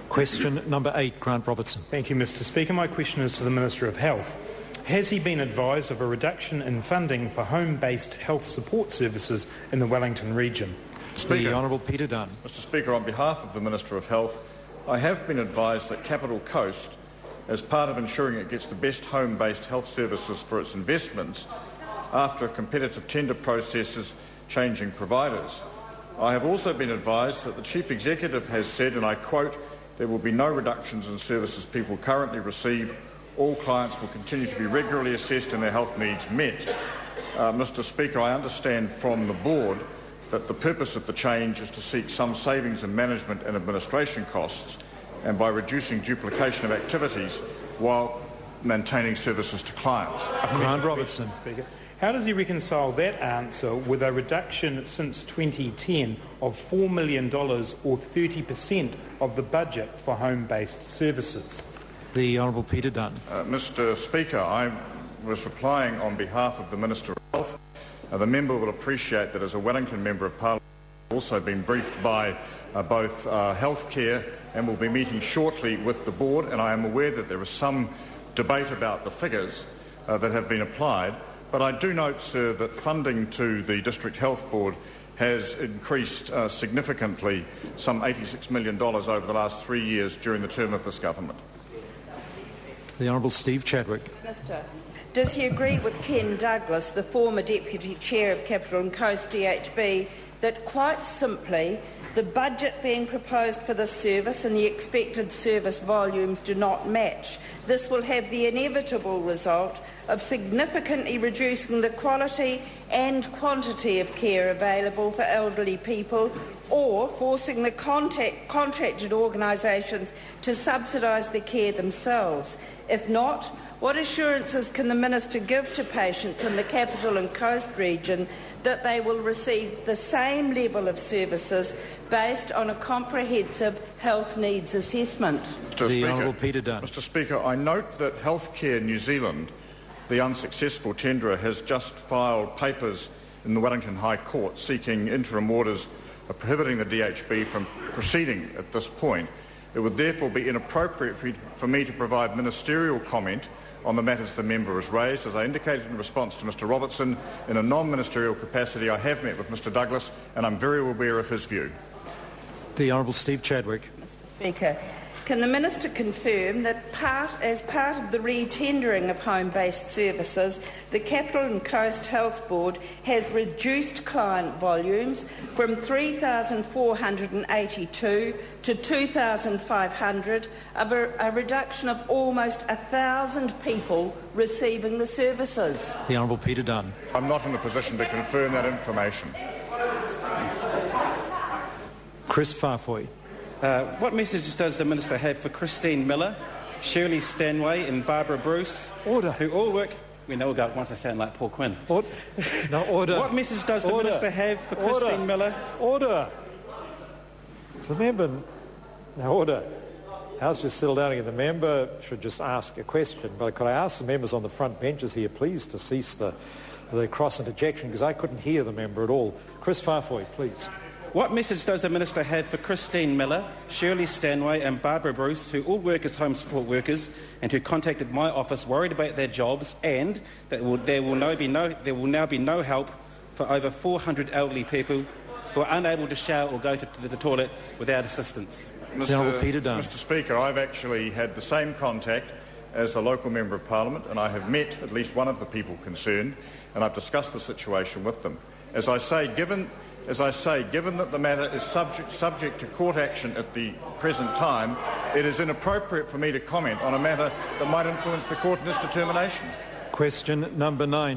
Question number 8, Grant Robertson. Thank you, Mr Speaker. My question is to the Minister of Health. Has he been advised of a reduction in funding for home-based health support services in the Wellington region? The Honourable Peter Dunn. Mr Speaker, on behalf of the Minister of Health, I have been advised that Capital Coast, as part of ensuring it gets the best home-based health services for its investments, after a competitive tender process is changing providers. I have also been advised that the Chief Executive has said, and I quote, "There will be no reductions in services people currently receive. All clients will continue to be regularly assessed and their health needs met." Mr Speaker, I understand from the Board that the purpose of the change is to seek some savings in management and administration costs, and by reducing duplication of activities while maintaining services to clients. Grant Robertson. Speaker. How does he reconcile that answer with a reduction since 2010 of $4 million or 30% of the budget for home-based services? The Honourable Peter Dunn. Mr Speaker, I was replying on behalf of the Minister of Health. The member will appreciate that as a Wellington Member of Parliament, I've also been briefed by both healthcare and will be meeting shortly with the Board, and I am aware that there is some debate about the figures that have been applied, but I do note, sir, that funding to the District Health Board has increased significantly, some $86 million over the last 3 years during the term of this government. The Honourable Steve Chadwick. Minister, does he agree with Ken Douglas, the former Deputy Chair of Capital and Coast DHB, that quite simply the budget being proposed for this service and the expected service volumes do not match? This will have the inevitable result of significantly reducing the quality and quantity of care available for elderly people, or forcing the contracted organisations to subsidise the care themselves. If not, what assurances can the Minister give to patients in the Capital and Coast region that they will receive the same level of services based on a comprehensive health needs assessment? The Honourable Peter Dunn. Mr Speaker, I note that Healthcare New Zealand, the unsuccessful tenderer, has just filed papers in the Wellington High Court seeking interim orders prohibiting the DHB from proceeding at this point. It would therefore be inappropriate for me to provide ministerial comment on the matters the member has raised. As I indicated in response to Mr Robertson, in a non-ministerial capacity I have met with Mr Douglas and I'm very aware of his view. The Honourable Steve Chadwick. Mr Speaker, can the Minister confirm that as part of the re-tendering of home-based services, the Capital and Coast Health Board has reduced client volumes from 3,482 to 2,500, a reduction of almost 1,000 people receiving the services? The Honourable Peter Dunn. I'm not in a position to confirm that information. Chris Firefight. What messages does the Minister have for Christine Miller, Shirley Stanway and Barbara Bruce, Order. who all work... We know go once I sound like Paul Quinn. No, order. What message does the Minister have for Christine Miller? Order. The member... Now, order. House, just settle down again. The member should just ask a question. But could I ask the members on the front benches here, please, to cease the cross-interjection, because I couldn't hear the member at all. Chris Firefight, please. What message does the Minister have for Christine Miller, Shirley Stanway and Barbara Bruce, who all work as home support workers and who contacted my office worried about their jobs, and that there will now be no help for over 400 elderly people who are unable to shower or go to the toilet without assistance? Mr Speaker, I've actually had the same contact as the local Member of Parliament, and I have met at least one of the people concerned, and I've discussed the situation with them. As I say, given that the matter is subject to court action at the present time, it is inappropriate for me to comment on a matter that might influence the court in its determination. Question number 9.